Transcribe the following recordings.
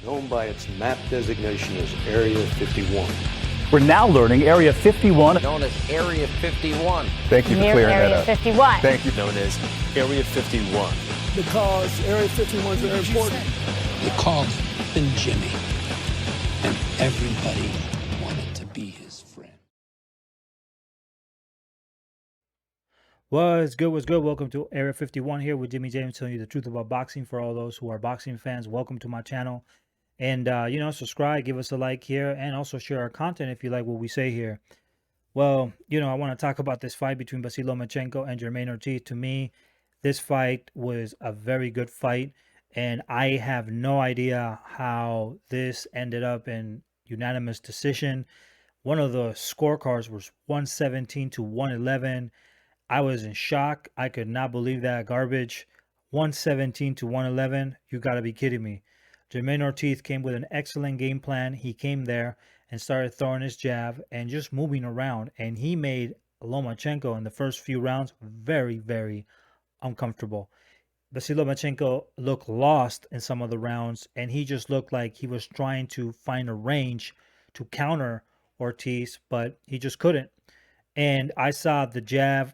known by its map designation as Area 51. We're now learning Area 51, known as Area 51. Thank you for Near clearing that Area up. 51. Thank you. Known as Area 51. Because Area 51 is very important. They called him Jimmy, and everybody wanted to be his friend. What's good? What's good? Welcome to Area 51 here with Jimmy James, telling you the truth about boxing. For all those who are boxing fans, welcome to my channel. And, subscribe, give us a like here, and also share our content if you like what we say here. Well, I want to talk about this fight between Lomachenko and Jermaine Ortiz. To me, this fight was a very good fight, and I have no idea how this ended up in unanimous decision. One of the scorecards was 117 to 111. I was in shock. I could not believe that garbage. 117 to 111. You got to be kidding me. Jermaine Ortiz came with an excellent game plan. He came there and started throwing his jab and just moving around. And he made Lomachenko in the first few rounds very, very uncomfortable. Lomachenko looked lost in some of the rounds, and he just looked like he was trying to find a range to counter Ortiz, but he just couldn't. And I saw the jab,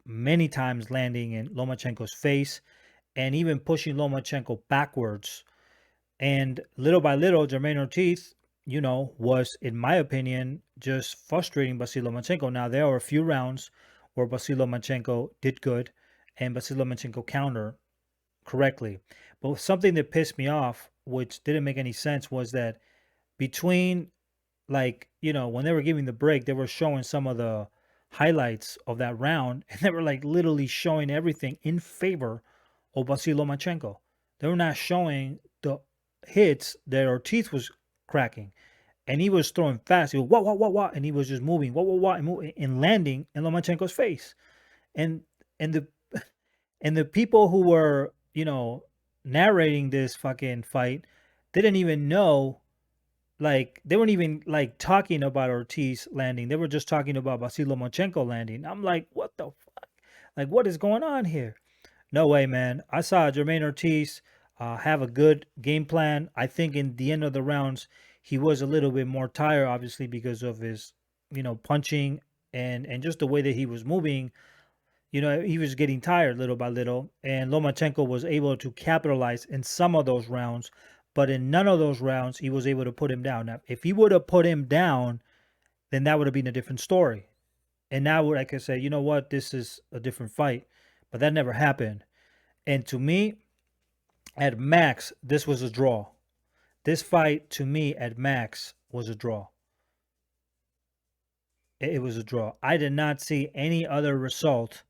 many times landing in Lomachenko's face and even pushing Lomachenko backwards. And little by little, Jermaine Ortiz, was, in my opinion, just frustrating Lomachenko. Now, there were a few rounds where Lomachenko did good and Lomachenko countered correctly. But something that pissed me off, which didn't make any sense, was that between, when they were giving the break, they were showing some of the highlights of that round, and they were literally showing everything in favor of Lomachenko. They were not showing the hits that Ortiz was cracking, and he was throwing fast. He was wah, and he was just moving and landing in Lomachenko's face, and the people who were narrating this fucking fight didn't even know. They weren't even talking about Ortiz landing. They were just talking about Lomachenko landing. I'm like, what the fuck? What is going on here? No way, man. I saw Jermaine Ortiz have a good game plan. I think in the end of the rounds, he was a little bit more tired, obviously, because of his, punching and just the way that he was moving. He was getting tired little by little. And Lomachenko was able to capitalize in some of those rounds. But in none of those rounds, he was able to put him down. Now, if he would have put him down, then that would have been a different story. And now I could say, you know what, this is a different fight. But that never happened. And to me, at max, this was a draw. This fight, to me, at max, was a draw. It was a draw. I did not see any other result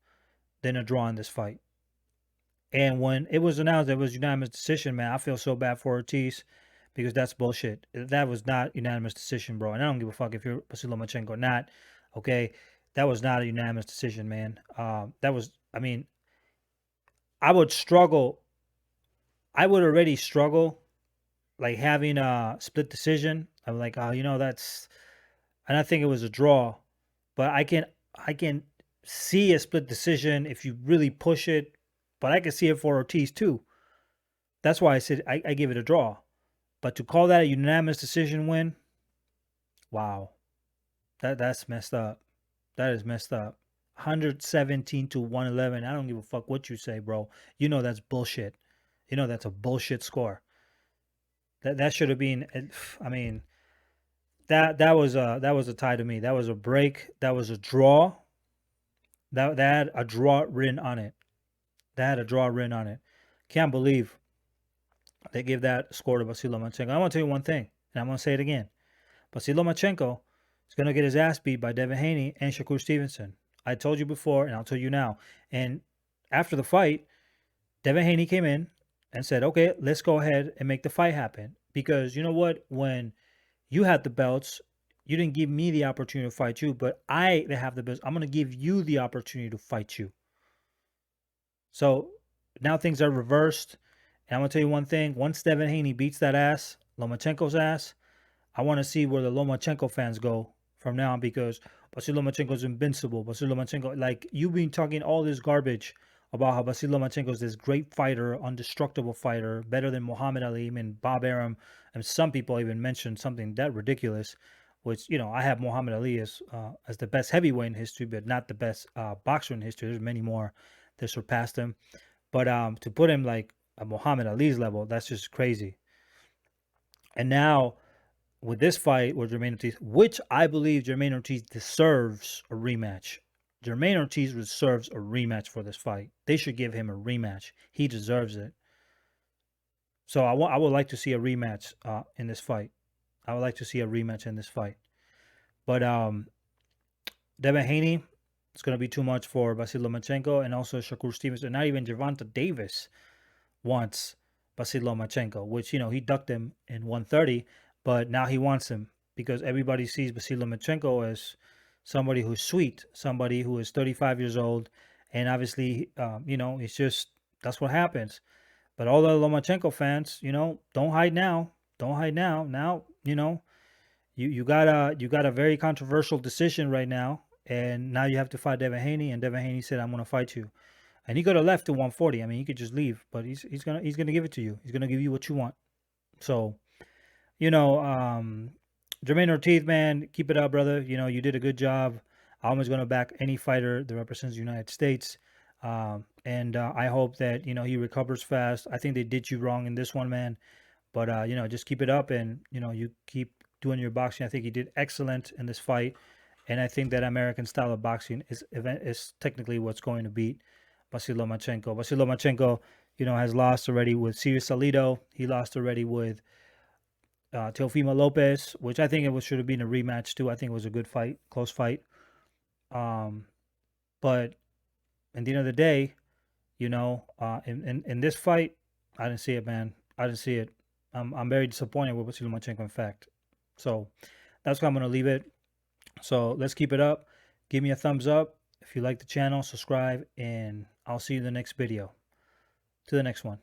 than a draw in this fight. And when it was announced that it was unanimous decision, man, I feel so bad for Ortiz because that's bullshit. That was not unanimous decision, bro. And I don't give a fuck if you're Lomachenko or not. Okay, that was not a unanimous decision, man. I would struggle. I would already struggle, having a split decision. I'm like, that's, and I think it was a draw, but I can see a split decision if you really push it. But I can see it for Ortiz too. That's why I said I give it a draw. But to call that a unanimous decision win, wow. That's messed up. That is messed up. 117 to 111. I don't give a fuck what you say, bro. That's bullshit. That's a bullshit score. That should have been, that was a tie to me. That was a break. That was a draw. That had a draw written on it. Can't believe they gave that score to Lomachenko. I want to tell you one thing, and I'm going to say it again. Lomachenko is going to get his ass beat by Devin Haney and Shakur Stevenson. I told you before, and I'll tell you now. And after the fight, Devin Haney came in and said, okay, let's go ahead and make the fight happen. Because you know what? When you had the belts, you didn't give me the opportunity to fight you, but I that have the belts, I'm going to give you the opportunity to fight you. So now things are reversed. And I'm going to tell you one thing. Once Devin Haney beats that ass, Lomachenko's ass, I want to see where the Lomachenko fans go from now on, because Lomachenko's invincible. Lomachenko, you've been talking all this garbage about how Vasyl Lomachenko is this great fighter, indestructible fighter, better than Muhammad Ali. I mean, Bob Arum, and some people even mentioned something that ridiculous, which, you know, I have Muhammad Ali as the best heavyweight in history, but not the best boxer in history. There's many more that surpassed him. But to put him like at Muhammad Ali's level, that's just crazy. And now with this fight with Jermaine Ortiz, which I believe Jermaine Ortiz deserves a rematch. Jermaine Ortiz deserves a rematch for this fight. They should give him a rematch. He deserves it. So I would like to see a rematch in this fight. I would like to see a rematch in this fight. But Devin Haney, it's going to be too much for Vasyl Lomachenko, and also Shakur Stevenson. Not even Gervonta Davis wants Vasyl Lomachenko, which, you know, he ducked him in 130, but now he wants him because everybody sees Vasyl Lomachenko as somebody who's sweet, somebody who is 35 years old, and obviously, you know, it's just, that's what happens. But all the Lomachenko fans, you know, don't hide now. Don't hide now. Now, you know, you got a very controversial decision right now, and now you have to fight Devin Haney, and Devin Haney said, "I'm going to fight you," and he could have left to 140. I mean, he could just leave, but he's gonna give it to you. He's gonna give you what you want. So, you know, Jermaine Ortiz, man, keep it up, brother. You know, you did a good job. I'm always gonna back any fighter that represents the United States. And I hope that, you know, he recovers fast. I think they did you wrong in this one, man. But, you know, just keep it up, and, you know, you keep doing your boxing. I think he did excellent in this fight. And I think that American style of boxing is technically what's going to beat Vasyl Lomachenko. Vasyl Lomachenko, you know, has lost already with Sirius Salido. He lost already with Teofimo Lopez, which I think should have been a rematch too. I think it was a good fight, close fight. But at the end of the day, you know, in this fight, I didn't see it, man. I didn't see it. I'm very disappointed with Vasyl Lomachenko, in fact. So that's why I'm going to leave it. So let's keep it up. Give me a thumbs up if you like the channel, subscribe, and I'll see you in the next video. To the next one.